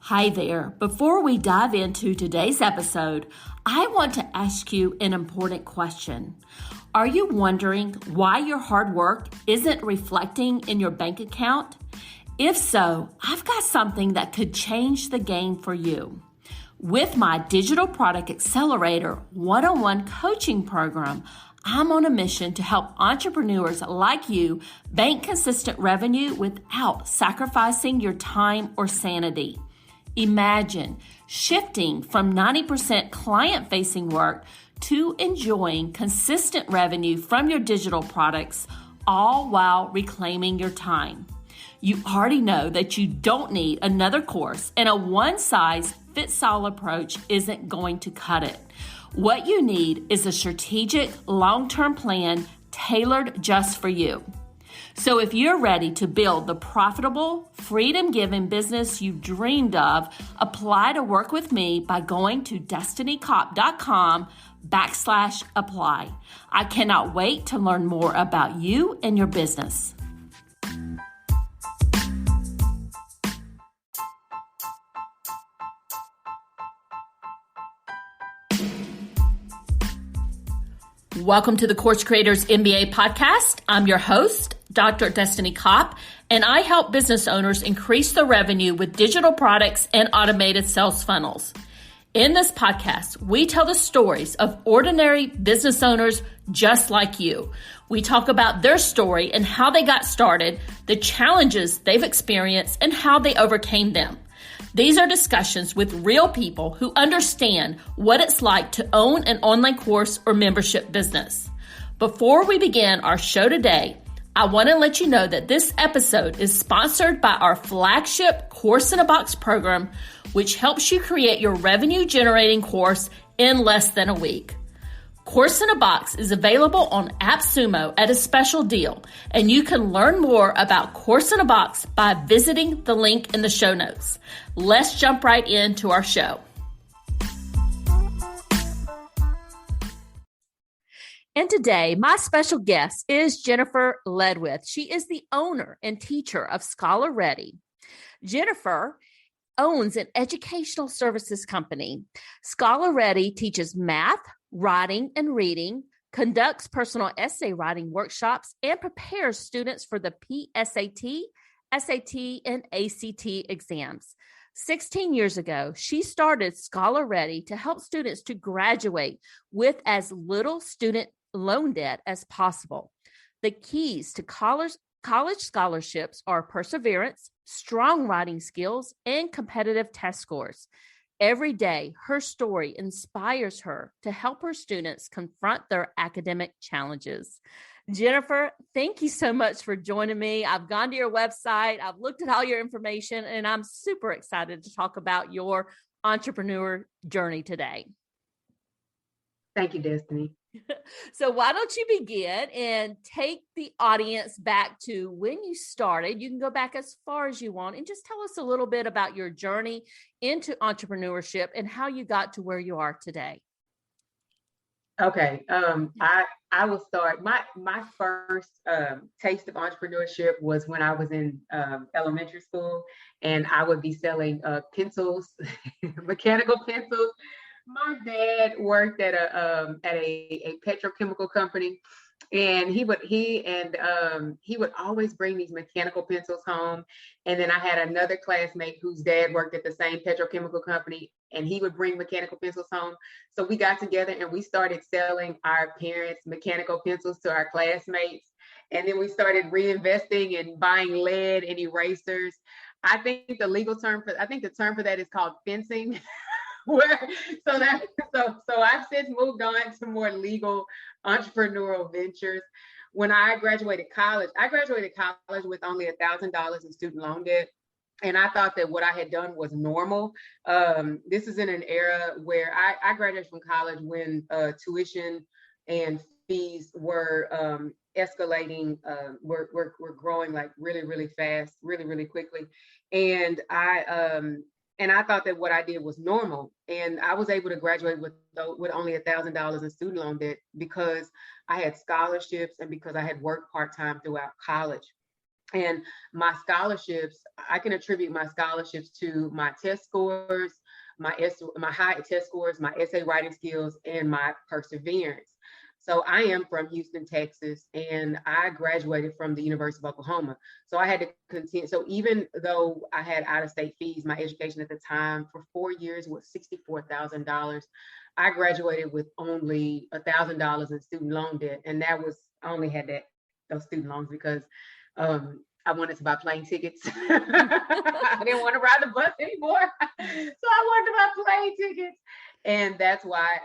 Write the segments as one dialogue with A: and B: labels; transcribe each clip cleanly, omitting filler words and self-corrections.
A: Hi there. Before we dive into today's episode, I want to ask you an important question. Are you wondering why your hard work isn't reflecting in your bank account? If so, I've got something that could change the game for you. With my Digital Product Accelerator one-on-one coaching program, I'm on a mission to help entrepreneurs like you bank consistent revenue without sacrificing your time or sanity. Imagine shifting from 90% client-facing work to enjoying consistent revenue from your digital products, all while reclaiming your time. You already know that you don't need another course, and a one-size-fits-all approach isn't going to cut it. What you need is a strategic, long-term plan tailored just for you. So if you're ready to build the profitable, freedom-giving business you've dreamed of, apply to work with me by going to destinycop.com/apply. I cannot wait to learn more about you and your business. Welcome to the Course Creators MBA podcast. I'm your host, Dr. Destiny Kopp, and I help business owners increase their revenue with digital products and automated sales funnels. In this podcast, we tell the stories of ordinary business owners just like you. We talk about their story and how they got started, the challenges they've experienced, and how they overcame them. These are discussions with real people who understand what it's like to own an online course or membership business. Before we begin our show today, I want to let you know that this episode is sponsored by our flagship Course in a Box program, which helps you create your revenue-generating course in less than a week. Course in a Box is available on AppSumo at a special deal, and you can learn more about Course in a Box by visiting the link in the show notes. Let's jump right into our show. And today, my special guest is Jennifer Ledwith. She is the owner and teacher of Scholar Ready. Jennifer owns an educational services company. Scholar Ready teaches math, writing, and reading, conducts personal essay writing workshops, and prepares students for the PSAT, SAT, and ACT exams. 16 years ago, she started Scholar Ready to help students to graduate with as little student loan debt as possible. The keys to college scholarships are perseverance, strong writing skills, and competitive test scores. Every day, her story inspires her to help her students confront their academic challenges. Jennifer, thank you so much for joining me. I've gone to your website, I've looked at all your information, and I'm super excited to talk about your entrepreneur journey today.
B: Thank you, Destiny.
A: So why don't you begin and take the audience back to when you started? You can go back as far as you want and just tell us a little bit about your journey into entrepreneurship and how you got to where you are today.
B: Okay. I will start. My first taste of entrepreneurship was when I was in elementary school, and I would be selling pencils, mechanical pencils. My dad worked at a petrochemical company, and he would always bring these mechanical pencils home. And then I had another classmate whose dad worked at the same petrochemical company, and he would bring mechanical pencils home. So we got together and we started selling our parents' mechanical pencils to our classmates. And then we started reinvesting and buying lead and erasers. I think the term for that is called fencing. So I've since moved on to more legal entrepreneurial ventures. When I graduated college with only $1,000 in student loan debt. And I thought that what I had done was normal. This is in an era where I graduated from college when tuition and fees were escalating, were growing like really, really fast, really, really quickly. And I thought that what I did was normal. And I was able to graduate with only $1,000 in student loan debt because I had scholarships and because I had worked part-time throughout college. And my scholarships, I can attribute my scholarships to my test scores, my high test scores, my essay writing skills, and my perseverance. So I am from Houston, Texas, and I graduated from the University of Oklahoma. So I had to continue. So even though I had out-of-state fees, my education at the time for 4 years was $64,000. I graduated with only $1,000 in student loan debt, and that was I only had those student loans because I wanted to buy plane tickets. I didn't want to ride the bus anymore. So I wanted to buy plane tickets. And that's why,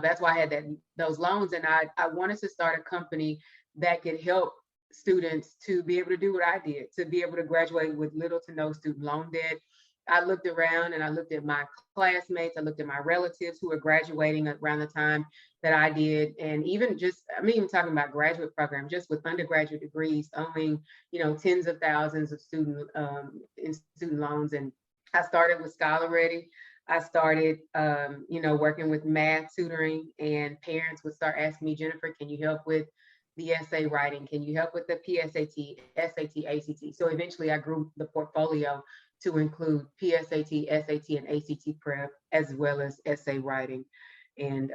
B: that's why I had those loans. And I wanted to start a company that could help students to be able to do what I did, to be able to graduate with little to no student loan debt. I looked around and I looked at my classmates, I looked at my relatives who were graduating around the time that I did. And even I'm even talking about graduate programs, just with undergraduate degrees, owing, tens of thousands of student loans. And I started with Scholar Ready. I started, working with math tutoring, and parents would start asking me, Jennifer, can you help with the essay writing? Can you help with the PSAT, SAT, ACT? So eventually I grew the portfolio to include PSAT, SAT, and ACT prep, as well as essay writing and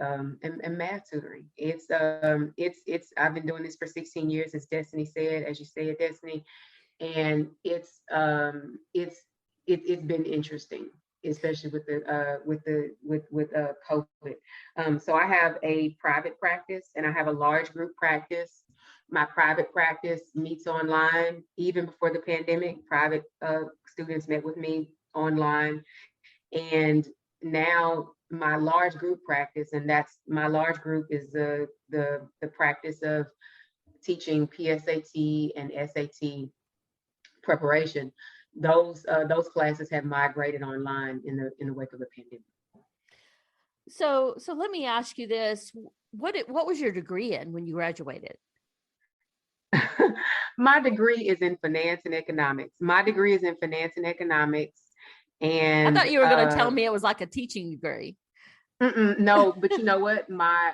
B: math tutoring. It's I've been doing this for 16 years, as Destiny said, as you said, Destiny, and it's been interesting, especially with COVID. So I have a private practice and I have a large group practice. My private practice meets online. Even before the pandemic, private students met with me online. And now my large group practice, and my large group is the practice of teaching PSAT and SAT preparation. Those classes have migrated online in the wake of the pandemic.
A: So let me ask you this: what was your degree in when you graduated?
B: My degree is in finance and economics. And
A: I thought you were going to tell me it was like a teaching degree.
B: No, but you know what? My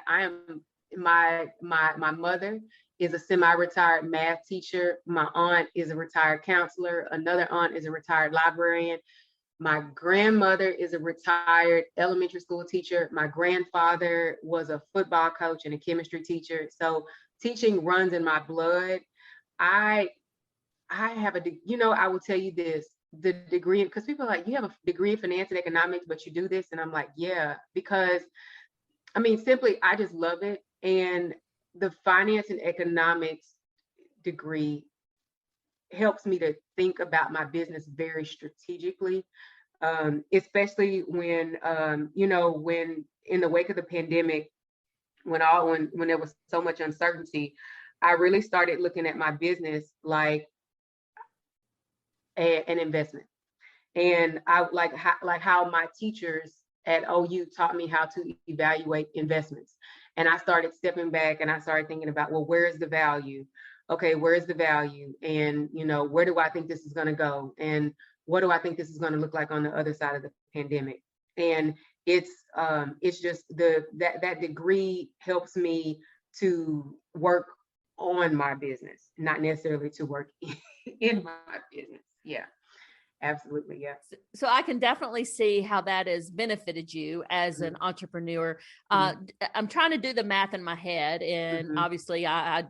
B: mother is a semi-retired math teacher. My aunt is a retired counselor. Another aunt is a retired librarian. My grandmother is a retired elementary school teacher. My grandfather was a football coach and a chemistry teacher. So teaching runs in my blood. I have I will tell you this, the degree, because people are like, you have a degree in finance and economics, but you do this. And I'm like, yeah, because simply, I just love it. And the finance and economics degree helps me to think about my business very strategically, especially when in the wake of the pandemic, when there was so much uncertainty, I really started looking at my business like an investment. And I like how my teachers at OU taught me how to evaluate investments. And I started stepping back and I started thinking about, well, where's the value? Okay, where's the value? And, where do I think this is going to go? And what do I think this is going to look like on the other side of the pandemic? And it's just that degree helps me to work on my business, not necessarily to work in my business. Yeah. Absolutely. Yes.
A: So I can definitely see how that has benefited you as an entrepreneur. I'm trying to do the math in my head, and obviously I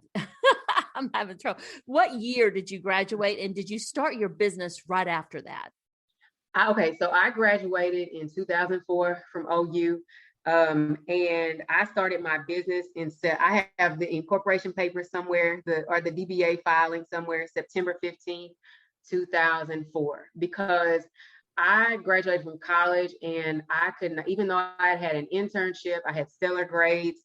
A: I'm having trouble. What year did you graduate, and did you start your business right after that?
B: Okay. So I graduated in 2004 from OU. And I started my business I have the incorporation paper somewhere, or the DBA filing somewhere, September 15th. 2004, because I graduated from college and I couldn't, even though I had an internship, I had stellar grades,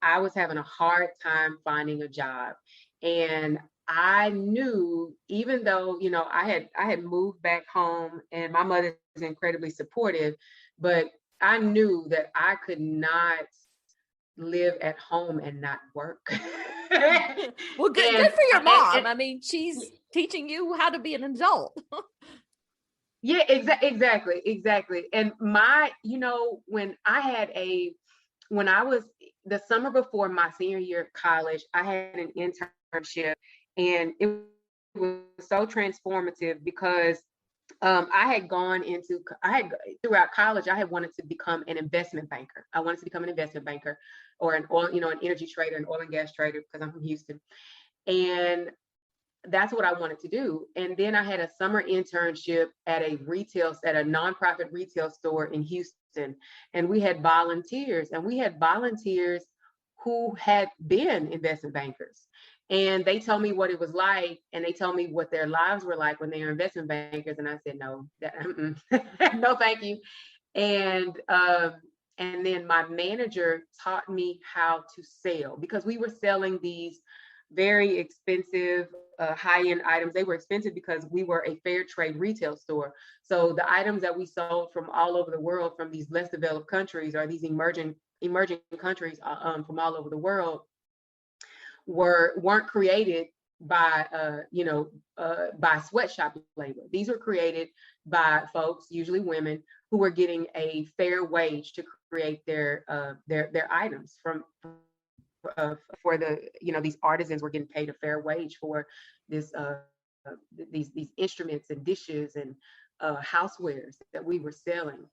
B: I was having a hard time finding a job. And I knew, even though, I had moved back home and my mother was incredibly supportive, but I knew that I could not live at home and not work.
A: Well, good for your mom. She's teaching you how to be an adult.
B: Yeah, exactly. And when I was the summer before my senior year of college, I had an internship, and it was so transformative because throughout college, I had wanted to become an investment banker. I wanted to become an investment banker or an energy trader, an oil and gas trader, because I'm from Houston. And that's what I wanted to do. And then I had a summer internship at a nonprofit retail store in Houston. And we had volunteers who had been investment bankers. And they told me what it was like, and they told me what their lives were like when they were investment bankers. And I said, no, no, thank you. And then my manager taught me how to sell, because we were selling these very expensive high-end items. They were expensive because we were a fair trade retail store. So the items that we sold from all over the world, from these less developed countries or these emerging countries from all over the world, weren't created by by sweatshop labor. These were created by folks, usually women, who were getting a fair wage to create their items for these artisans were getting paid a fair wage for these instruments and dishes and housewares that we were selling.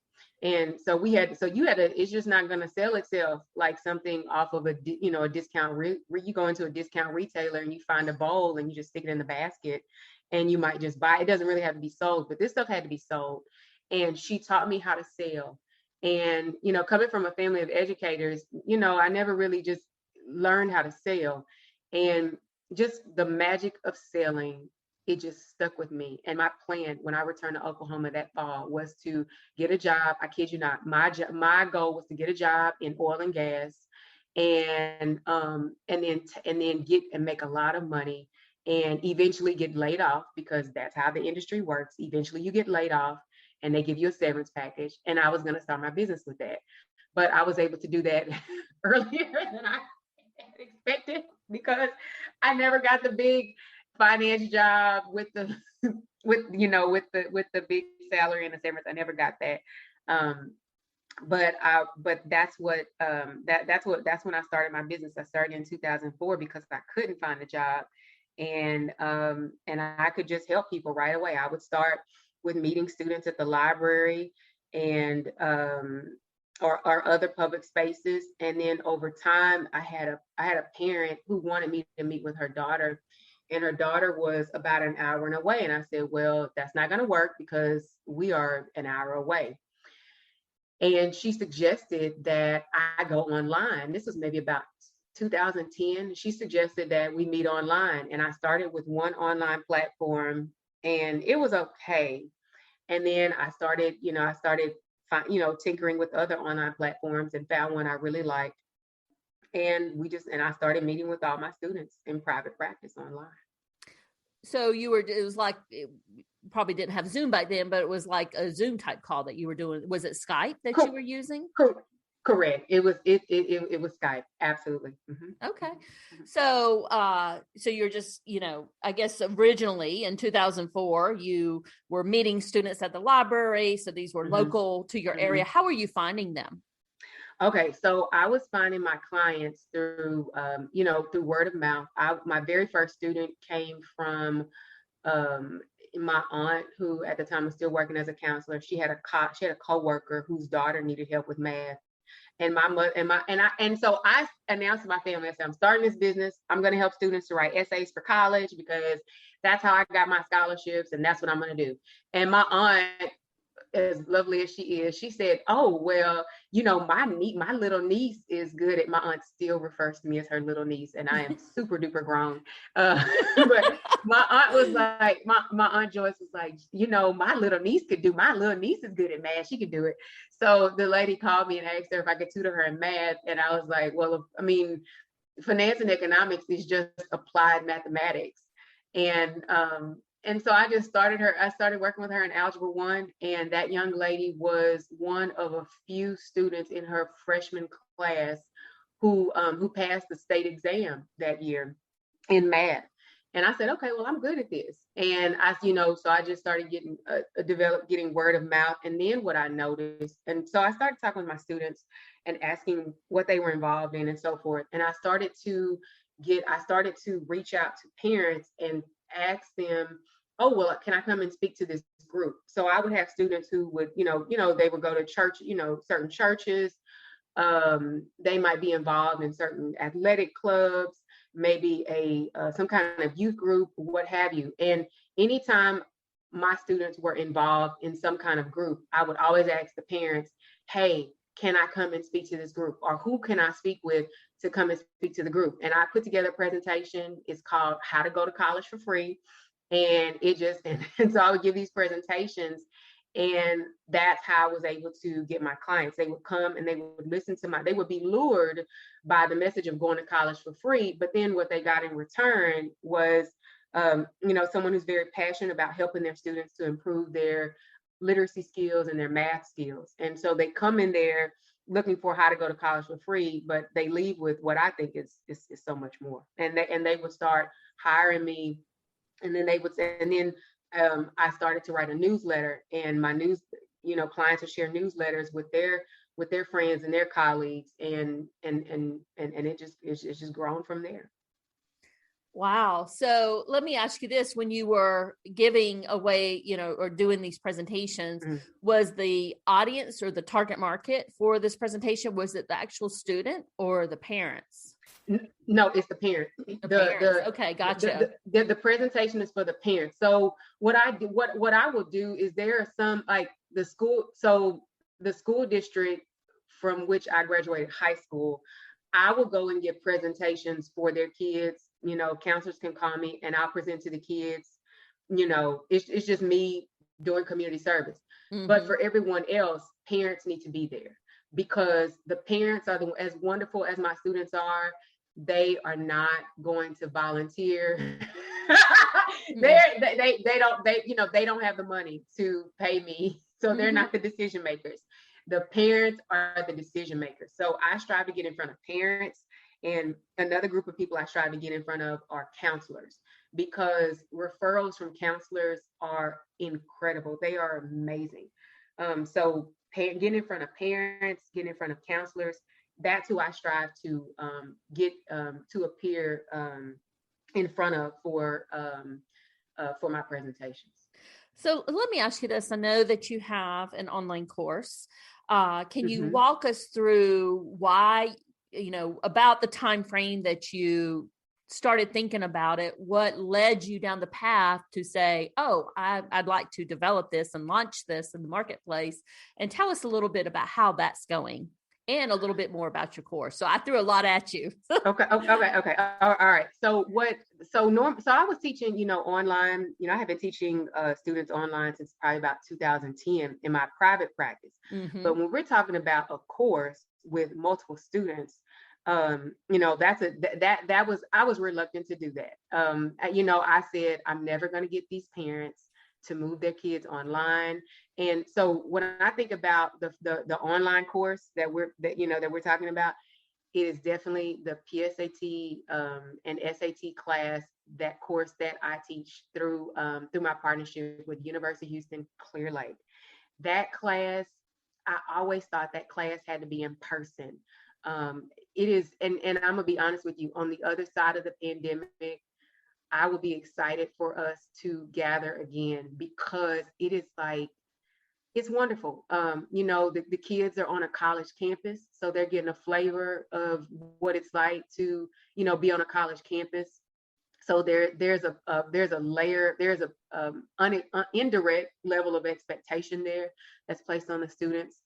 B: And so it's just not going to sell itself like something off of a discount. You go into a discount retailer and you find a bowl and you just stick it in the basket and you might just buy it. It doesn't really have to be sold, but this stuff had to be sold. And she taught me how to sell. And, coming from a family of educators, I never really just learned how to sell. And just the magic of selling, it just stuck with me. And my plan when I returned to Oklahoma that fall was to get a job. I kid you not. My goal was to get a job in oil and gas, and then get and make a lot of money, and eventually get laid off, because that's how the industry works. Eventually you get laid off and they give you a severance package. And I was going to start my business with that. But I was able to do that earlier than I expected, because I never got the big finance job with the big salary and the severance. I never got that. But that's when I started my business. I started in 2004 because I couldn't find a job, and I could just help people right away. I would start with meeting students at the library and or other public spaces, and then over time, I had a parent who wanted me to meet with her daughter. And her daughter was about an hour away. And I said, well, that's not going to work because we are an hour away. And she suggested that I go online. This was maybe about 2010. She suggested that we meet online. And I started with one online platform, and it was okay. And then I started tinkering with other online platforms and found one I really liked. And I started meeting with all my students in private practice online.
A: So it was like, probably didn't have Zoom back then, but it was like a Zoom type call that you were doing. Was it Skype that you were using?
B: Correct. It was Skype. Absolutely. Mm-hmm.
A: Okay. So you're just, I guess originally in 2004, you were meeting students at the library. So these were local to your area. How were you finding them?
B: Okay, so I was finding my clients through word of mouth. My very first student came from my aunt, who at the time was still working as a counselor. She had a coworker whose daughter needed help with math, and my mother so I announced to my family, I said, I'm starting this business. I'm going to help students to write essays for college, because that's how I got my scholarships, and that's what I'm going to do. And my aunt, as lovely as she is, she said, oh, well, my little niece is good at, my aunt still refers to me as her little niece, and I am super duper grown. But my aunt was like, my aunt Joyce was like, my little niece is good at math. She could do it. So the lady called me and asked her if I could tutor her in math. And I was like, well, finance and economics is just applied mathematics. And so I just started working with her in Algebra 1, and that young lady was one of a few students in her freshman class who passed the state exam that year in math. And I said, okay, well, I'm good at this. And so I just started getting word of mouth. And then what I noticed, and so I started talking with my students and asking what they were involved in and so forth. And I started to reach out to parents and ask them, oh, well, can I come and speak to this group? So I would have students who would, they would go to church, certain churches. They might be involved in certain athletic clubs, maybe some kind of youth group, what have you. And anytime my students were involved in some kind of group, I would always ask the parents, hey, can I come and speak to this group? Or who can I speak with to come and speak to the group? And I put together a presentation. It's called How to Go to College for Free. And and so I would give these presentations, and that's how I was able to get my clients. They would come and they would listen to they would be lured by the message of going to college for free. But then what they got in return was, someone who's very passionate about helping their students to improve their literacy skills and their math skills. And so they come in there looking for how to go to college for free, but they leave with what I think is so much more. And they would start hiring me. And then I started to write a newsletter, and my clients would share newsletters with their friends and their colleagues, and it's just grown from there.
A: Wow. So let me ask you this: when you were giving away, or doing these presentations, was the audience or the target market for this presentation, was it the actual student or the parents?
B: No, it's the parents.
A: Okay, gotcha.
B: The presentation is for the parents. So what I will do is there are some, like the school. So the school district from which I graduated high school, I will go and give presentations for their kids. Counselors can call me and I'll present to the kids. It's just me doing community service. Mm-hmm. But for everyone else, parents need to be there, because the parents are as wonderful as my students are. They are not going to volunteer. They don't have the money to pay me. So they're not the decision makers. The parents are the decision makers. So I strive to get in front of parents, and another group of people I strive to get in front of are counselors, because referrals from counselors are incredible. They are amazing. So getting in front of parents, getting in front of counselors, that's who I strive to get to appear in front of for my presentations.
A: So let me ask you this. I know that you have an online course. Can you walk us through why, about the time frame that you started thinking about it? What led you down the path to say, oh, I'd like to develop this and launch this in the marketplace? And tell us a little bit about how that's going, and a little bit more about your course. So I threw a lot at you.
B: Okay. All right. So I was teaching, online. I have been teaching students online since probably about 2010 in my private practice. Mm-hmm. But when we're talking about a course with multiple students, I was reluctant to do that. I said, I'm never going to get these parents to move their kids online. And so when I think about the online course that we're talking about, it is definitely the PSAT and SAT class, that course that I teach through my partnership with University of Houston Clear Lake. That class, I always thought that class had to be in person. It is, and I'm gonna be honest with you, on the other side of the pandemic, I will be excited for us to gather again, because it is it's wonderful. The kids are on a college campus, so they're getting a flavor of what it's like to, be on a college campus. So there's a layer, there's an indirect level of expectation there that's placed on the students.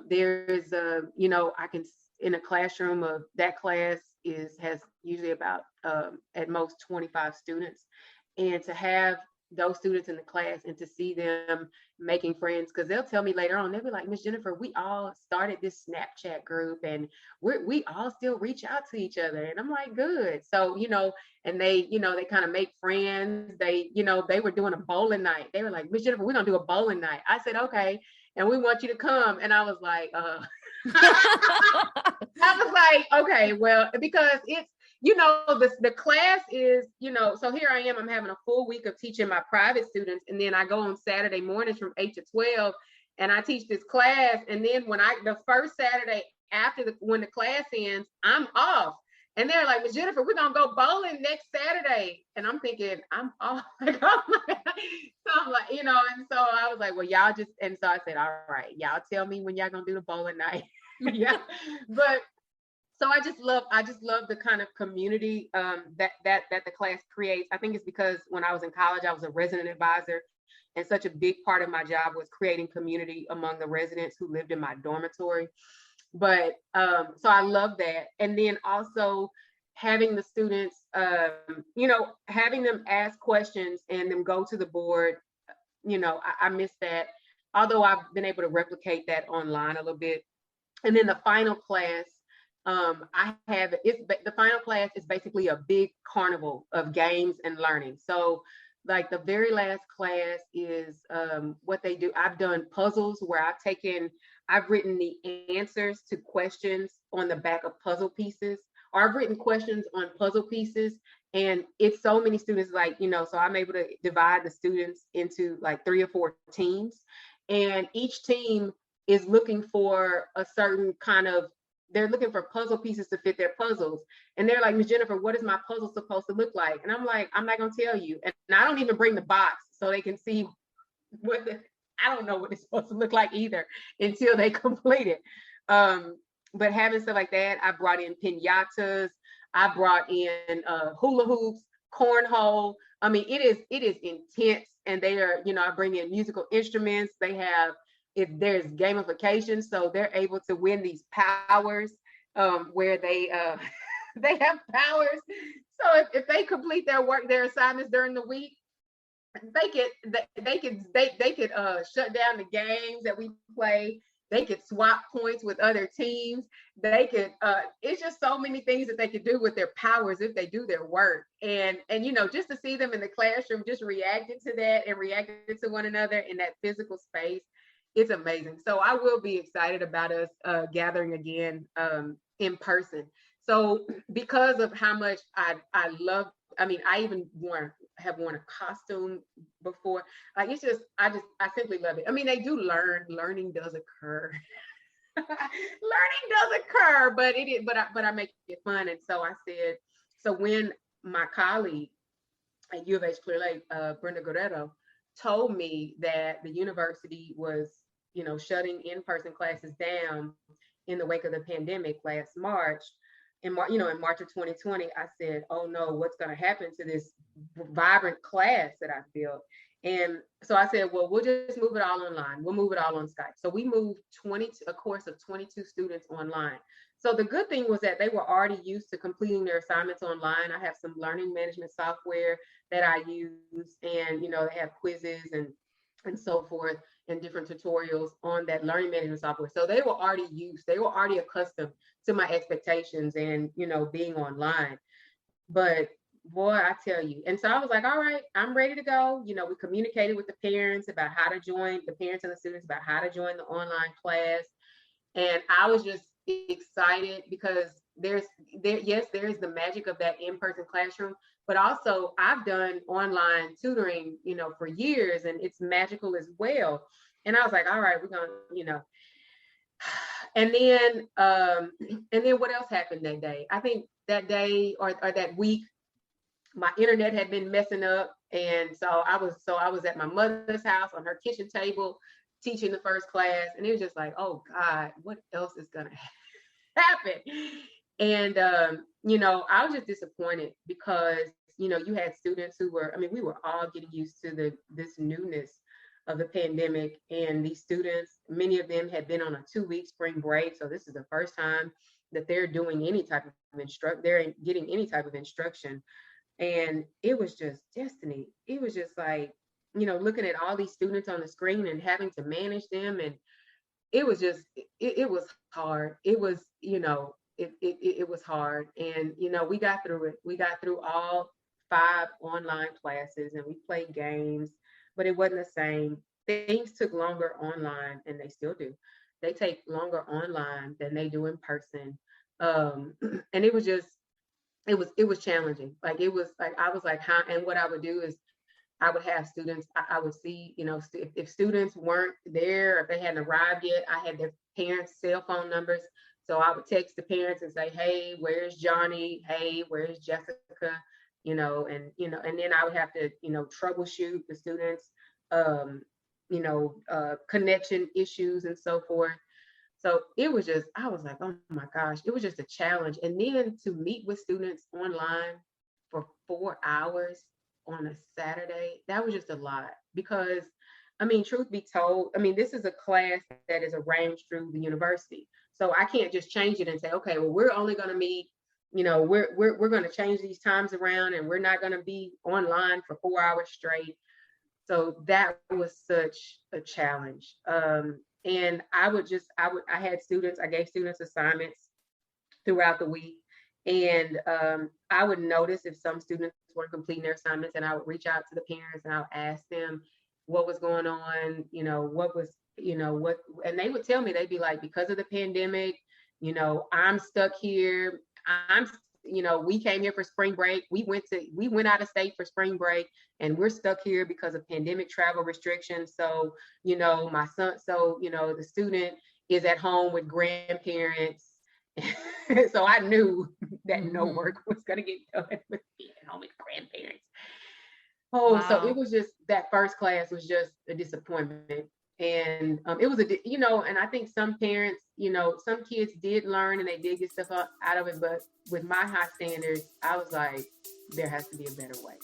B: There's I can, in a classroom of that class has usually about at most 25 students, and to have those students in the class and to see them making friends, because they'll tell me later on, they'll be like, Miss Jennifer, we all started this Snapchat group and we all still reach out to each other. And I'm like, good. So, and they kind of make friends. They were doing a bowling night. They were like, Miss Jennifer, we're gonna do a bowling night. I said, okay. And we want you to come. And I was like, I was like, okay, well, because it's, the class is, so here I am, I'm having a full week of teaching my private students. And then I go on Saturday mornings from 8 to 12 and I teach this class. And then when the first Saturday after when the class ends, I'm off. And they're like, Miss Jennifer, we're gonna go bowling next Saturday. And I'm thinking, I'm all like, oh my God. So I'm like, you know, and so I was like, well, y'all just, and so I said, all right, y'all tell me when y'all gonna do the bowling night. Yeah. But so I just love the kind of community that the class creates. I think it's because when I was in college, I was a resident advisor, and such a big part of my job was creating community among the residents who lived in my dormitory. But so I love that. And then also having the students, you know, having them ask questions and them go to the board, you know, I miss that. Although I've been able to replicate that online a little bit. And then the final class, the final class is basically a big carnival of games and learning. So like the very last class is what they do. I've done puzzles where I've written the answers to questions on the back of puzzle pieces, or I've written questions on puzzle pieces. And it's so many students, like, you know, so I'm able to divide the students into like 3 or 4 teams. And each team is looking for a certain kind of, they're looking for puzzle pieces to fit their puzzles. And they're like, Ms. Jennifer, what is my puzzle supposed to look like? And I'm like, I'm not gonna tell you. And I don't even bring the box so they can see I don't know what it's supposed to look like either until they complete it. But having stuff like that, I brought in piñatas, I brought in hula hoops, cornhole. I mean, it is intense. And they are, you know, I bring in musical instruments. They have, if there's gamification, so they're able to win these powers where they they have powers. So if they complete their assignments during the week, they could shut down the games that we play. They could swap points with other teams. They could it's just so many things that they could do with their powers if they do their work. And you know, just to see them in the classroom just reacting to that and reacting to one another in that physical space, it's amazing. So I will be excited about us gathering again in person. So because of how much I love, I mean, I even have worn a costume before. Like, it's just, I simply love it. I mean, they do learning does occur. Learning does occur, but I make it fun. And so I said, so when my colleague at U of H Clear Lake, Brenda Guerrero, told me that the university was, you know, shutting in-person classes down in the wake of the pandemic last March, in March of 2020, I said, oh no, what's going to happen to this vibrant class that I've built? And so I said, well, we'll just move it all online. We'll move it all on Skype. So we moved a course of 22 students online. So the good thing was that they were already used to completing their assignments online. I have some learning management software that I use, and, you know, they have quizzes and so forth, and different tutorials on that learning management software. So they were already accustomed to my expectations and, you know, being online. But boy, I tell you. And so I was like, all right, I'm ready to go. You know, we communicated with the parents about how to join, the parents and the students about how to join the online class. And I was just excited because there is the magic of that in-person classroom, but also I've done online tutoring, you know, for years, and it's magical as well. And I was like, all right, we're gonna, you know. And then what else happened that day? I think that day or that week, my internet had been messing up, and so I was at my mother's house on her kitchen table teaching the first class, and it was just like, oh God, what else is gonna happen? And you know, I was just disappointed because, you know, you had students who were, I mean, we were all getting used to this newness of the pandemic, and these students, many of them had been on a 2-week spring break, so this is the first time that they're doing any type of they're getting any type of instruction. And it was just destiny. It was just like, you know, looking at all these students on the screen and having to manage them, and it was just, it was hard. It was, you know, it was hard. And, you know, we got through it. We got through all 5 online classes, and we played games, but it wasn't the same. Things took longer online, and they still do. They take longer online than they do in person. And it was just, it was challenging. Like, it was like, I was like, how, and what I would do is I would have students, I would see, you know, if students weren't there, if they hadn't arrived yet, I had their parents' cell phone numbers. So I would text the parents and say, hey, where's Johnny? Hey, where's Jessica? And then I would have to, troubleshoot the students, connection issues and so forth. So I was like, oh my gosh, it was just a challenge. And then to meet with students online for 4 hours on a Saturday, that was just a lot. Because, truth be told, this is a class that is arranged through the university. So I can't just change it and say, okay, well, we're only going to meet, we're going to change these times around, and we're not going to be online for 4 hours straight. So that was such a challenge. And I gave students assignments throughout the week. And I would notice if some students weren't completing their assignments, and I would reach out to the parents and I would ask them what was going on, and they would tell me. They'd be like, because of the pandemic, I'm stuck here. We came here for spring break. We went out of state for spring break, and we're stuck here because of pandemic travel restrictions. So, my son, the student is at home with grandparents. So I knew that no work was going to get done with being at home with grandparents. Oh, wow. So it was just, that first class was just a disappointment. And it was and I think some parents, some kids did learn and they did get stuff out of it. But with my high standards, I was like, there has to be a better way.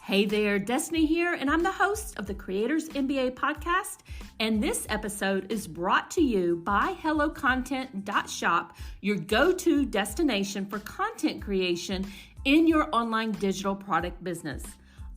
A: Hey there, Destiny here, and I'm the host of the Creators MBA podcast. And this episode is brought to you by HelloContent.shop, your go-to destination for content creation in your online digital product business.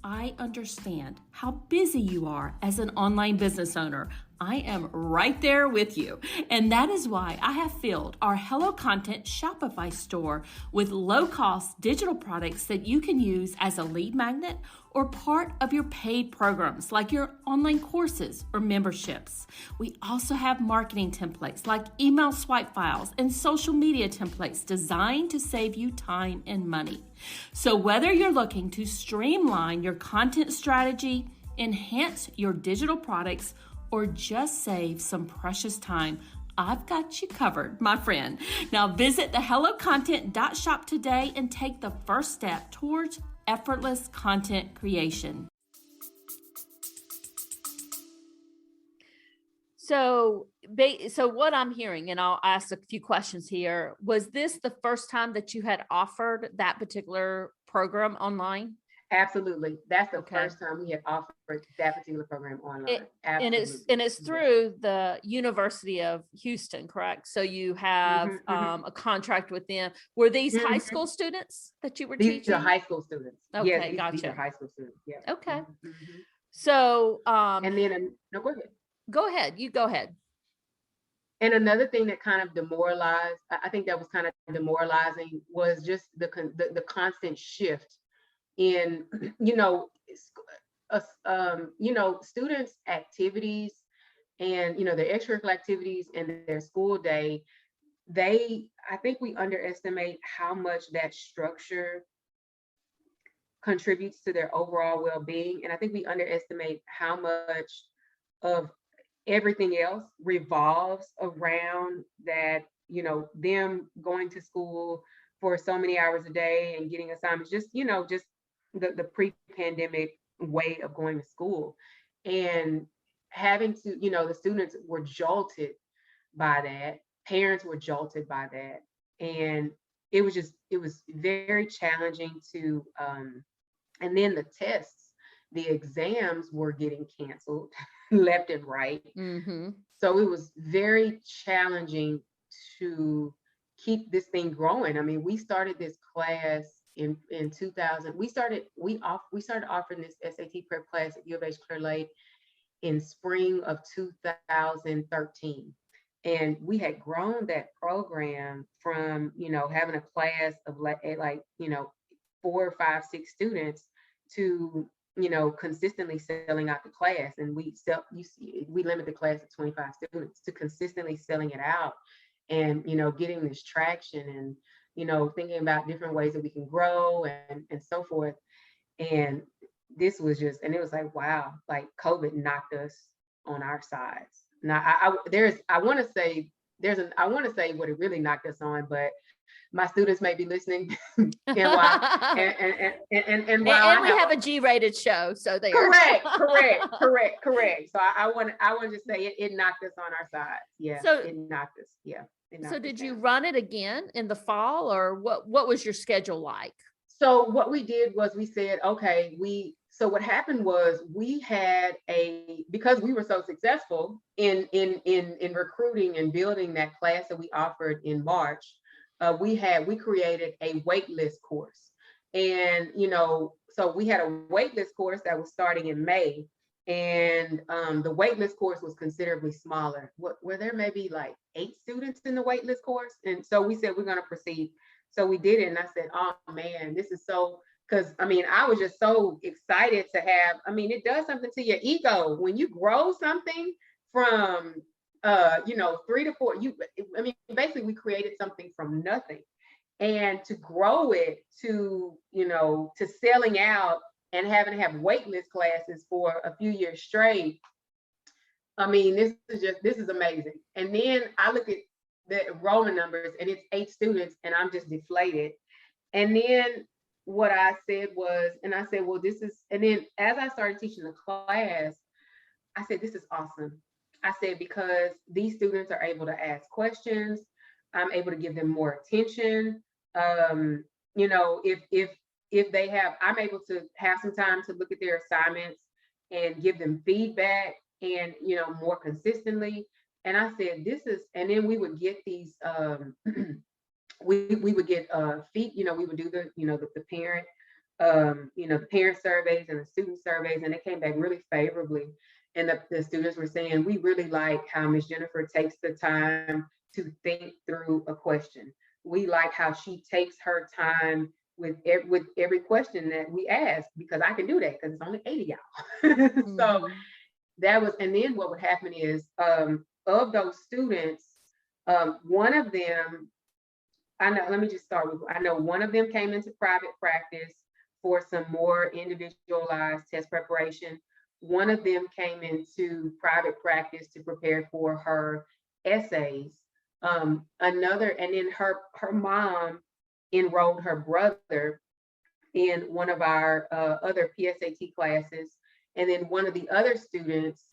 A: I understand how busy you are as an online business owner. I am right there with you. And that is why I have filled our Hello Content Shopify store with low-cost digital products that you can use as a lead magnet or part of your paid programs like your online courses or memberships. We also have marketing templates like email swipe files and social media templates designed to save you time and money. So whether you're looking to streamline your content strategy, enhance your digital products, or just save some precious time, I've got you covered, my friend. Now visit the HelloContent.shop today and take the first step towards effortless content creation. So what I'm hearing, and I'll ask a few questions here, was this the first time that you had offered that particular program online?
B: Absolutely. That's the first time we had offered that particular program online. Absolutely.
A: And it's through the University of Houston, correct? So you have a contract with them. Were these high school students that you were teaching?
B: These are high school students.
A: Okay,
B: yes,
A: gotcha.
B: These are high school students. Yeah.
A: Okay. So
B: and then no, go ahead.
A: Go ahead. You go ahead.
B: And another thing that kind of demoralized, I think that was kind of demoralizing, was just the constant shift in students' activities and their extracurricular activities and their school day. I think we underestimate how much that structure contributes to their overall well-being, and I think we underestimate how much of everything else revolves around that, them going to school for so many hours a day and getting assignments, just the pre-pandemic way of going to school, and having to, the students were jolted by that, parents were jolted by that, and it was very challenging to, and then the tests, the exams were getting canceled left and right. So it was very challenging to keep this thing growing. We started this class in 2000. We started offering this SAT prep class at U of H Clear Lake in spring of 2013. And we had grown that program from, having a class of like 4, 5, 6 students to, consistently selling out the class. And we limit the class to 25 students, to consistently selling it out and, getting this traction and, thinking about different ways that we can grow and so forth. And this was just, and it was like, wow, like COVID knocked us on our sides. Now, I want to say what it really knocked us on, but my students may be listening, and while and while
A: and we have a G-rated show, so there.
B: Correct. So I want to say it knocked us on our sides. Yeah, so it knocked us. Yeah.
A: So did you run it again in the fall, or what was your schedule like?
B: So what we did was we said, okay, so what happened was we had because we were so successful in recruiting and building that class that we offered in March, we created a waitlist course. And, so we had a waitlist course that was starting in May. And the waitlist course was considerably smaller. Were there maybe like 8 students in the waitlist course? And so we said, we're going to proceed. So we did it. And I said, oh man, this is so, because I was just so excited to have, it does something to your ego when you grow something from 3 to 4. Basically we created something from nothing, and to grow it to selling out and having to have waitlist classes for a few years straight. This is amazing. And then I look at the enrollment numbers and it's 8 students and I'm just deflated. And then what I said was, well, this is, and then as I started teaching the class, I said, this is awesome. I said, because these students are able to ask questions, I'm able to give them more attention. If they have, I'm able to have some time to look at their assignments and give them feedback and, more consistently. And I said, and then we would get these, we would get we would do the parent, the parent surveys and the student surveys, and they came back really favorably. And the students were saying, we really like how Ms. Jennifer takes the time to think through a question. We like how she takes her time with every question that we ask, because I can do that because it's only 8 of y'all. So that was, and then what would happen is, of those students, one of them, let me just start with, I know one of them came into private practice for some more individualized test preparation. One of them came into private practice to prepare for her essays. And then her mom enrolled her brother in one of our other PSAT classes. And then one of the other students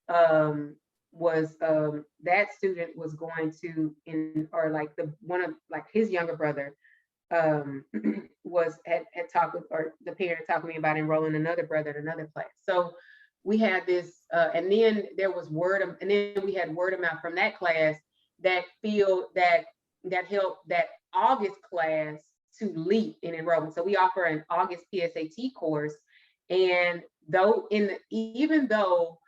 B: that student was going to, his younger brother had talked with, or the parent talked to me about enrolling another brother in another class. So we had this, and then there was and then we had word of mouth from that class that helped that August class to leap in enrollment. So we offer an August PSAT course, and even though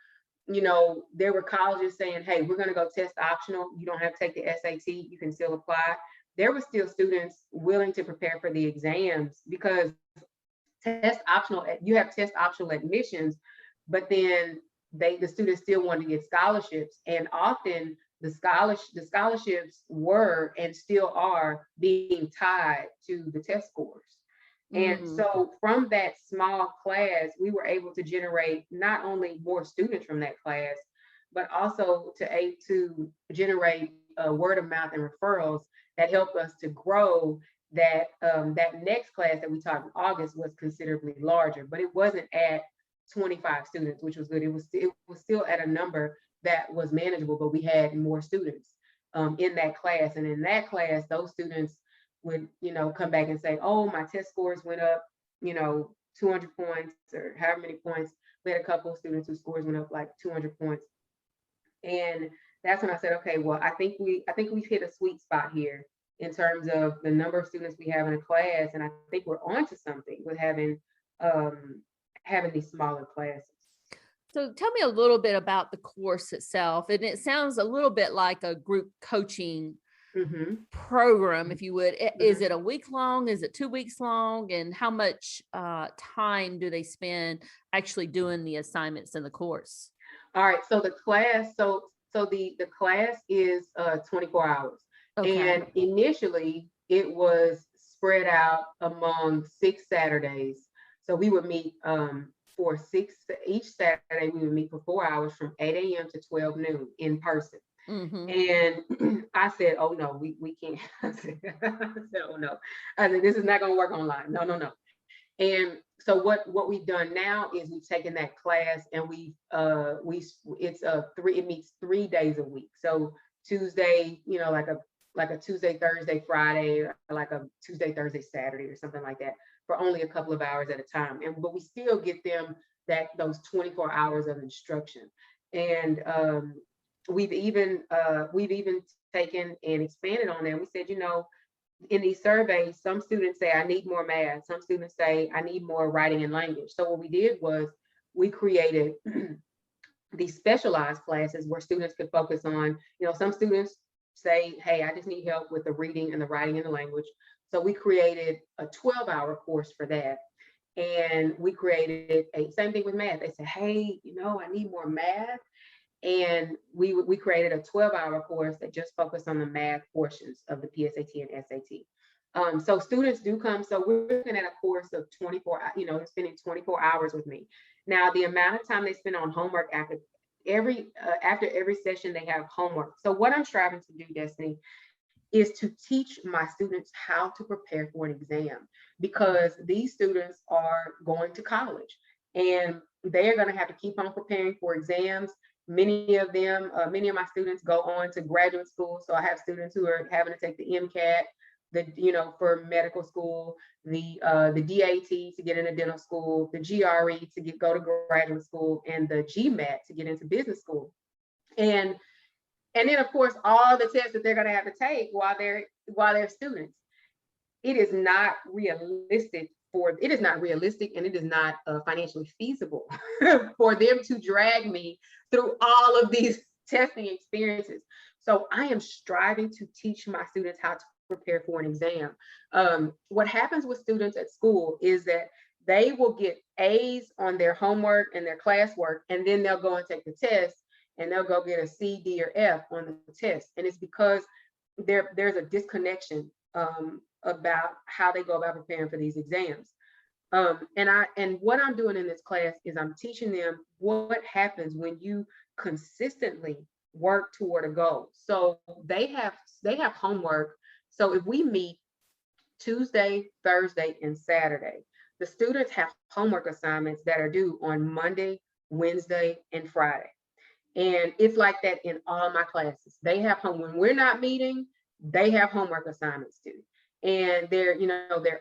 B: there were colleges saying, hey, we're going to go test optional, you don't have to take the SAT, you can still apply. There were still students willing to prepare for the exams, because you have test optional admissions, but then the students still wanted to get scholarships, and often the scholarships were and still are being tied to the test scores. And so from that small class, we were able to generate not only more students from that class, but also to generate word of mouth and referrals that helped us to grow that. That next class that we taught in August was considerably larger, but it wasn't at 25 students, which was good. It was still at a number that was manageable, but we had more students in that class. And in that class, those students would, come back and say, oh, my test scores went up, 200 points or however many points. We had a couple of students whose scores went up like 200 points. And that's when I said, okay, well, I think we've hit a sweet spot here in terms of the number of students we have in a class. And I think we're onto something with having these smaller classes.
A: So tell me a little bit about the course itself. And it sounds a little bit like a group coaching program, if you would. Is it a week long? Is it 2 weeks long? And how much time do they spend actually doing the assignments in the course?
B: All right. So the class, the class is 24 hours. Okay. And initially it was spread out among 6 Saturdays. So we would meet each Saturday, we would meet for 4 hours from 8 a.m. to 12 noon in person. And I said, oh no, we can't. I said, oh no. I said, this is not going to work online. No, no, no. And so what we've done now is we've taken that class and it meets 3 days a week. So Tuesday, like a Tuesday, Thursday, Friday, or like a Tuesday, Thursday, Saturday, or something like that, for only a couple of hours at a time. But we still get them those 24 hours of instruction. And we've even taken and expanded on that. We said, in these surveys, some students say, I need more math. Some students say, I need more writing and language. So what we did was we created these specialized classes where students could focus on, some students say, hey, I just need help with the reading and the writing and the language. So we created a 12-hour course for that. And we created same thing with math. They said, hey, I need more math. And we created a 12-hour course that just focused on the math portions of the PSAT and SAT. So students do come. So we're looking at a course of 24, spending 24 hours with me. Now, the amount of time they spend on homework after every session, they have homework. So what I'm striving to do, Destiny, is to teach my students how to prepare for an exam, because these students are going to college and they're going to have to keep on preparing for exams. Many of my students go on to graduate school. So I have students who are having to take the MCAT, for medical school, the DAT to get into dental school, the GRE to go to graduate school, and the GMAT to get into business school. And then, of course, all the tests that they're going to have to take while they're students. It is not realistic and it is not financially feasible for them to drag me through all of these testing experiences. So I am striving to teach my students how to prepare for an exam. What happens with students at school is that they will get A's on their homework and their classwork, and then they'll go and take the test and they'll go get a C, D, or F on the test. And it's because there's a disconnection about how they go about preparing for these exams. And what I'm doing in this class is I'm teaching them what happens when you consistently work toward a goal. So they have homework. So if we meet Tuesday, Thursday, and Saturday, the students have homework assignments that are due on Monday, Wednesday, and Friday. And it's like that in all my classes. They have when we're not meeting, they have homework assignments too. And they're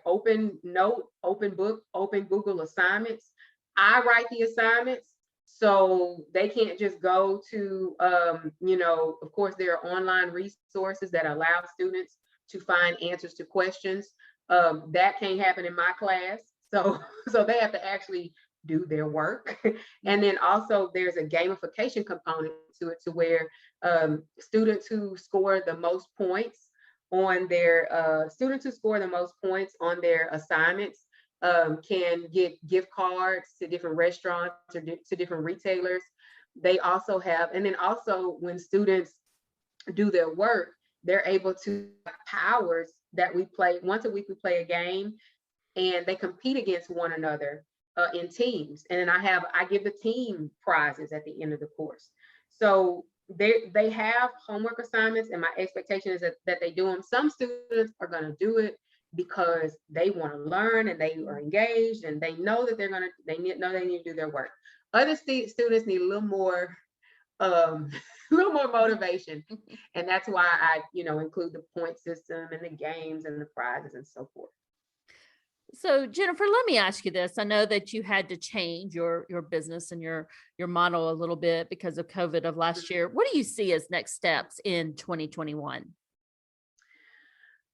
B: open note, open book, open Google assignments. I write the assignments, so they can't just go to, of course, there are online resources that allow students to find answers to questions. That can't happen in my class. So they have to actually do their work. And then also there's a gamification component to it, to where students who score the most points on their assignments can get gift cards to different restaurants or to different retailers. They also have, and then also when students do their work, they're able to have powers that we play once a week. We play a game and they compete against one another in teams. And then I give the team prizes at the end of the course. So they have homework assignments, and my expectation is that they do them. Some students are going to do it because they want to learn and they are engaged and they know that they need to do their work. Other students need a little more motivation, and that's why I include the point system and the games and the prizes and so forth.
A: So Jennifer, let me ask you this. I know that you had to change your business and your model a little bit because of COVID of last year. What do you see as next steps in 2021?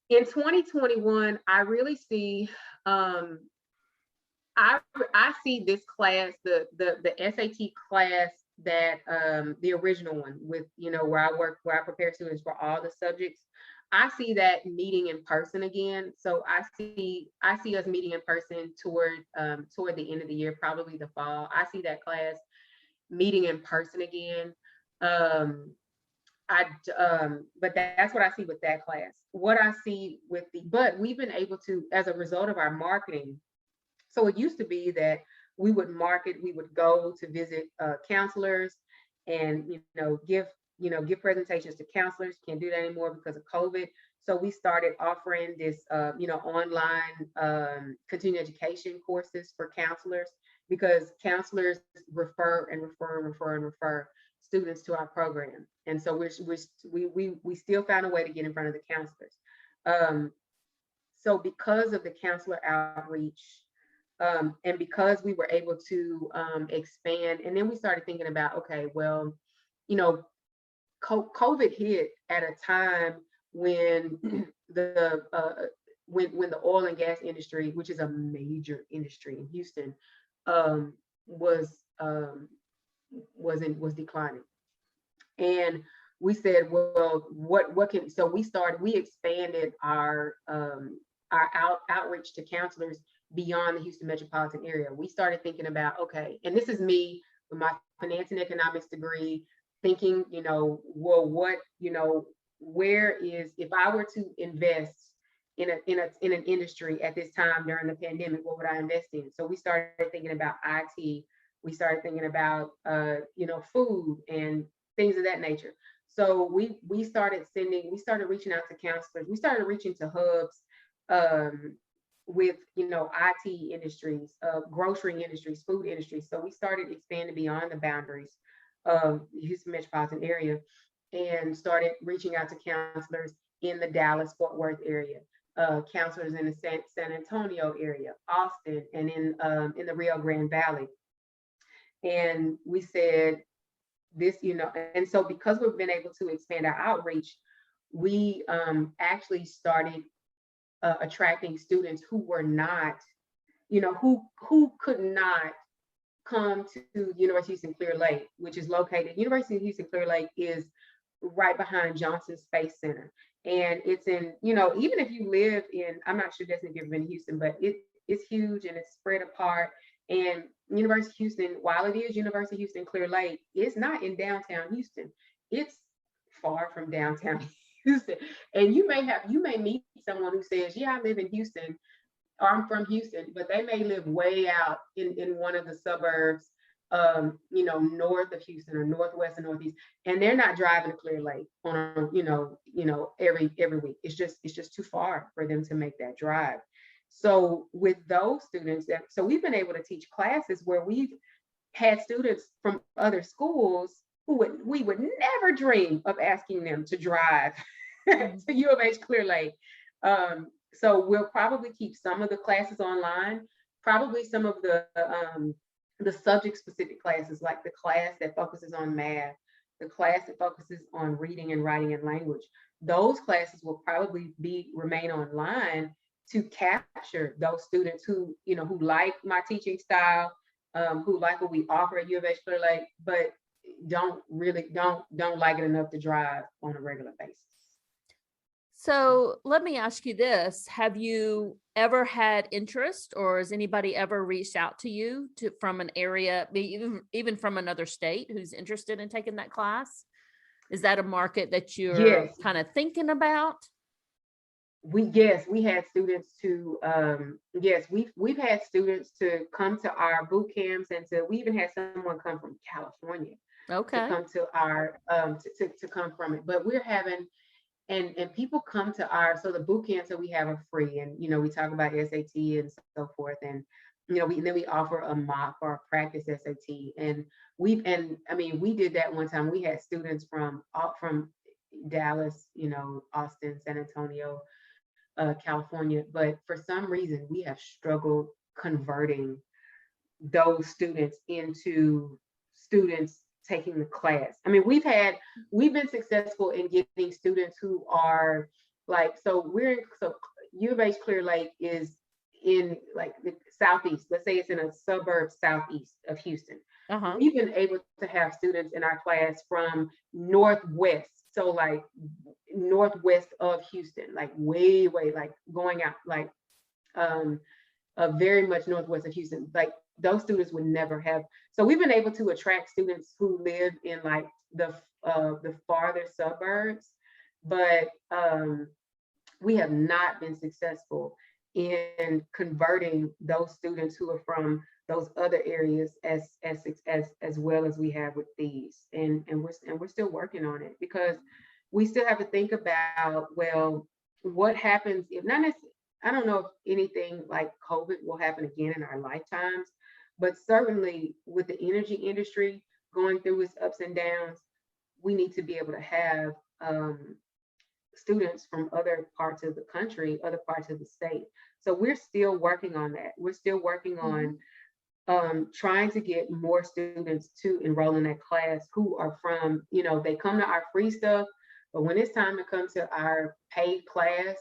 B: In 2021, I really see I see this class, the SAT class, that the original one with where I prepare students for all the subjects. I see that meeting in person again. So I see us meeting in person toward the end of the year, probably the fall. I see that class meeting in person again. But that's what I see with that class. What I see but we've been able to, as a result of our marketing. So it used to be that we would market, we would go to visit counselors and, give presentations to counselors. Can't do that anymore because of COVID. So we started offering this, online continuing education courses for counselors, because counselors refer and refer and refer and refer students to our program. And so we still found a way to get in front of the counselors. Um, so because of the counselor outreach, and because we were able to expand, and then we started thinking about, okay, well, you know, COVID hit at a time when when the oil and gas industry, which is a major industry in Houston, um, was was declining. And we said, well, what can, so we expanded our outreach to counselors beyond the Houston metropolitan area. We started thinking about, okay, and this is me with my finance and economics degree, thinking, well, what, where is, if I were to invest in an industry at this time during the pandemic, what would I invest in? So we started thinking about IT. We started thinking about food and things of that nature. So we started reaching out to counselors. We started reaching to hubs with IT industries, grocery industries, food industries. So we started expanding beyond the boundaries of the Houston metropolitan area and started reaching out to counselors in the Dallas-Fort Worth area, counselors in the San Antonio area, Austin, and in the Rio Grande Valley. And we said this, and so because we've been able to expand our outreach, we actually started attracting students who were not, who could not come to University of Houston Clear Lake, which is located, University of Houston Clear Lake is right behind Johnson Space Center. And it's in, even if you live in, I'm not sure Destiny if you've ever been to Houston, but it's huge and it's spread apart. And University of Houston, while it is University of Houston Clear Lake, it's not in downtown Houston. It's far from downtown Houston. And you may meet someone who says, yeah, I live in Houston, or I'm from Houston, but they may live way out in one of the suburbs, north of Houston or northwest and northeast, and they're not driving to Clear Lake on, every week. It's just too far for them to make that drive. So with those students, so we've been able to teach classes where we've had students from other schools who we would never dream of asking them to drive to U of H Clear Lake. So we'll probably keep some of the classes online, probably some of the subject specific classes, like the class that focuses on math, the class that focuses on reading and writing and language. Those classes will probably remain online to capture those students who like my teaching style, who like what we offer at U of H Clear Lake, but don't like it enough to drive on a regular basis.
A: So let me ask you this. Have you ever had interest, or has anybody ever reached out to you from an area, even from another state, who's interested in taking that class? Is that a market that you're kind of thinking about?
B: We had students to we've had students to come to our boot camps, and we even had someone come from California to come to our to come from it. But we're having and people come to so the boot camps that we have are free, and we talk about SAT and so forth, and then we offer a mock or a practice SAT, and we did that one time. We had students from Dallas, Austin, San Antonio, California, but for some reason we have struggled converting those students into students taking the class. I mean, we've been successful in getting students who are so U of H Clear Lake is in the southeast. Let's say it's in a suburb southeast of Houston. We've been able to have students in our class from northwest, so northwest of Houston, way going out, very much northwest of Houston. Those students would never have. So we've been able to attract students who live in the farther suburbs, but we have not been successful in converting those students who are from those other areas as well as we have with these. And we're still working on it, because we still have to think about, well, what happens if not necessarily, I don't know if anything like COVID will happen again in our lifetimes, but certainly with the energy industry going through its ups and downs, we need to be able to have students from other parts of the country, other parts of the state. So we're still working on that. We're still working on trying to get more students to enroll in that class who are from, they come to our free stuff, but when it's time to come to our paid class,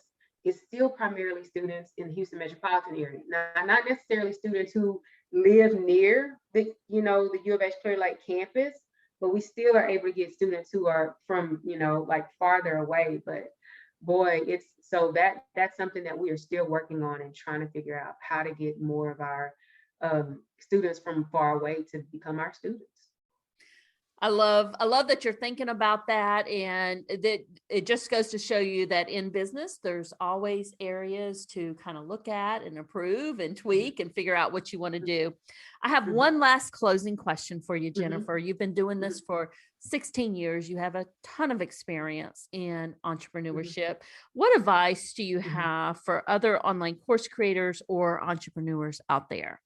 B: it's still primarily students in the Houston metropolitan area. Now, not necessarily students who live near the U of H Clear Lake campus, but we still are able to get students who are from, like farther away. But boy, it's so that's something that we are still working on and trying to figure out how to get more of our students from far away to become our students.
A: I love that you're thinking about that, and that it just goes to show you that in business, there's always areas to kind of look at and improve and tweak and figure out what you want to do. I have one last closing question for you, Jennifer. You've been doing this for 16 years. You have a ton of experience in entrepreneurship. What advice do you have for other online course creators or entrepreneurs out there?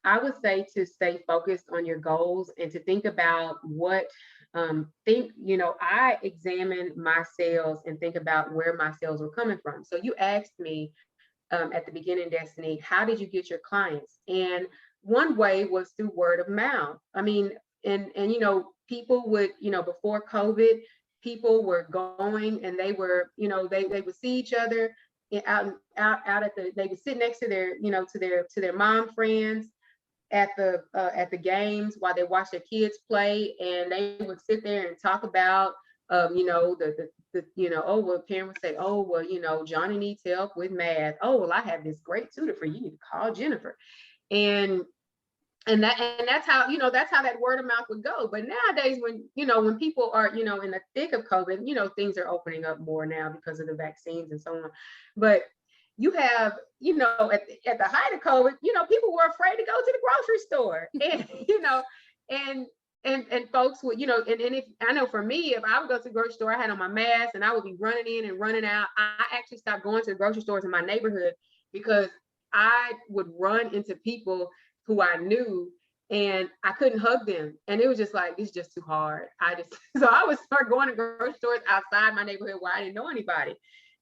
B: I would say to stay focused on your goals and to think about I examine my sales and think about where my sales were coming from. So you asked me at the beginning, Destiny, how did you get your clients? And one way was through word of mouth. I mean, and people would, before COVID, people were going and they were, they would see each other out at they would sit next to their, to their mom friends at the games while they watch their kids play, and they would sit there and talk about oh, well, parents would say, oh, well, Johnny needs help with math. Oh, well, I have this great tutor for you. You need to call Jennifer. And that's how that word of mouth would go. But nowadays, when people are, in the thick of COVID, things are opening up more now because of the vaccines and so on. But you have, at the height of COVID, people were afraid to go to the grocery store, and folks would, and if I know for me, if I would go to the grocery store, I had on my mask and I would be running in and running out. I actually stopped going to the grocery stores in my neighborhood because I would run into people who I knew and I couldn't hug them. And it was just like, it's just too hard. So I would start going to grocery stores outside my neighborhood where I didn't know anybody.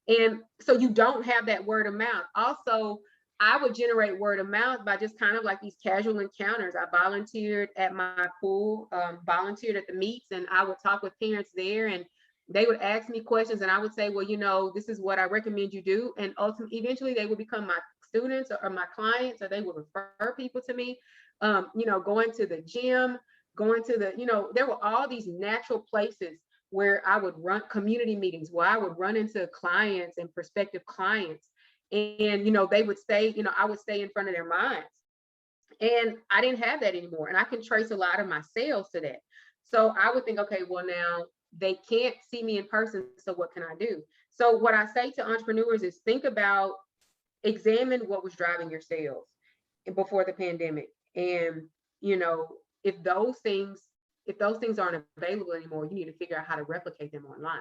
B: And so you don't have that word of mouth. Also, I would generate word of mouth by just kind of like these casual encounters. I volunteered at my pool, volunteered at the meets, and I would talk with parents there, and they would ask me questions, and I would say, well, this is what I recommend you do. And ultimately, eventually they would become my students or my clients, or they would refer people to me. Going to the gym, going to the, there were all these natural places where I would run community meetings, where I would run into clients and prospective clients. And, they would stay, I would stay in front of their minds. And I didn't have that anymore. And I can trace a lot of my sales to that. So I would think, okay, well, now they can't see me in person. So what can I do? So what I say to entrepreneurs is examine what was driving your sales before the pandemic. And, if those things aren't available anymore, you need to figure out how to replicate them online.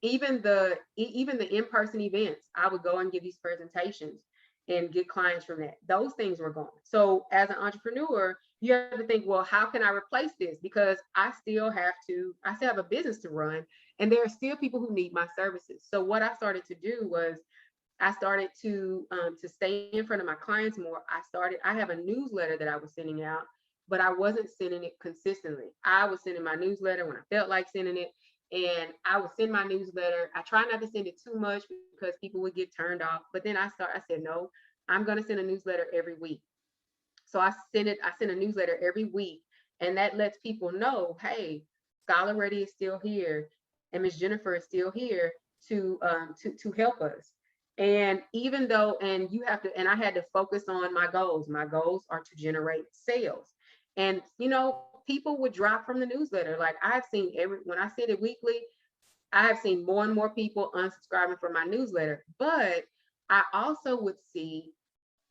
B: Even the in-person events, I would go and give these presentations and get clients from that. Those things were gone. So as an entrepreneur, you have to think, well, how can I replace this? Because I still have a business to run, and there are still people who need my services. So what I started to do was I started to stay in front of my clients more. I have a newsletter that I was sending out, but I wasn't sending it consistently. I was sending my newsletter when I felt like sending it. And I would send my newsletter. I try not to send it too much because people would get turned off. But then I said, no, I'm going to send a newsletter every week. So I send a newsletter every week. And that lets people know, hey, Scholar Ready is still here. And Ms. Jennifer is still here to help us. And even though, and I had to focus on my goals. My goals are to generate sales. And, people would drop from the newsletter. Like I've seen when I send it weekly, I have seen more and more people unsubscribing from my newsletter. But I also would see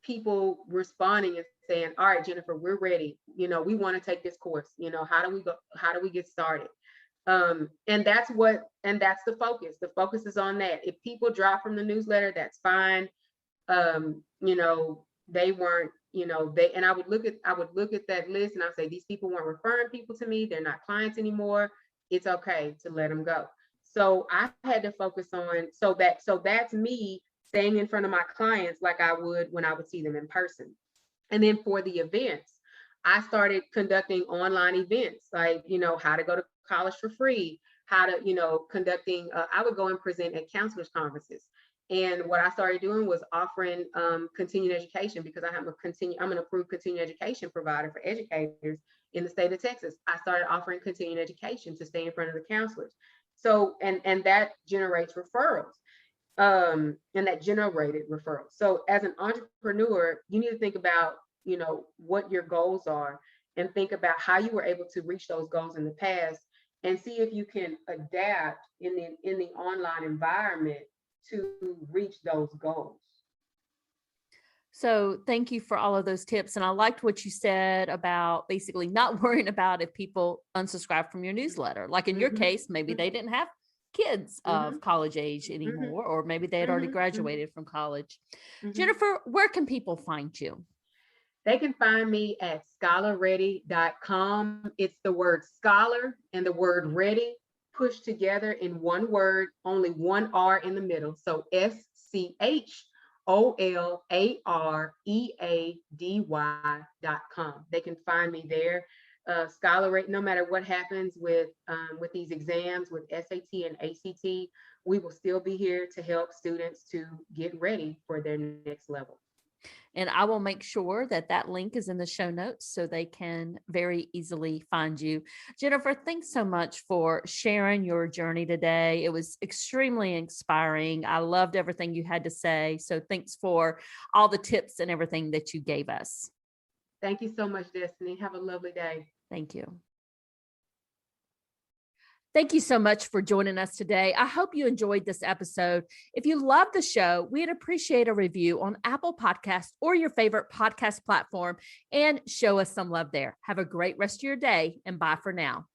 B: people responding and saying, all right, Jennifer, we're ready. We want to take this course. How do we go? How do we get started? And that's the focus. The focus is on that. If people drop from the newsletter, that's fine. They weren't, and I would look at that list and I'd say, these people weren't referring people to me. They're not clients anymore. It's okay to let them go. So I had to focus on, so that's me staying in front of my clients like I would when I would see them in person. And then for the events, I started conducting online events, like, how to go to college for free, how to, I would go and present at counselors conferences. And what I started doing was offering continuing education, because I'm an approved continuing education provider for educators in the state of Texas. I started offering continuing education to stay in front of the counselors. So, and that generates referrals. And that generated referrals. So as an entrepreneur, you need to think about, what your goals are, and think about how you were able to reach those goals in the past, and see if you can adapt in the online environment to reach those goals.
A: So thank you for all of those tips. And I liked what you said about basically not worrying about if people unsubscribe from your newsletter. Like in your case, maybe they didn't have kids of college age anymore, or maybe they had already graduated from college. Jennifer, where can people find you?
B: They can find me at scholarready.com. It's the word scholar and the word ready pushed together in one word, only one R in the middle. So scholarready.com. They can find me there. Scholar Ready, no matter what happens with these exams, with SAT and ACT, we will still be here to help students to get ready for their next level.
A: And I will make sure that link is in the show notes so they can very easily find you. Jennifer, thanks so much for sharing your journey today. It was extremely inspiring. I loved everything you had to say. So thanks for all the tips and everything that you gave us.
B: Thank you so much, Destiny. Have a lovely day.
A: Thank you. Thank you so much for joining us today. I hope you enjoyed this episode. If you love the show, we'd appreciate a review on Apple Podcasts or your favorite podcast platform, and show us some love there. Have a great rest of your day, and bye for now.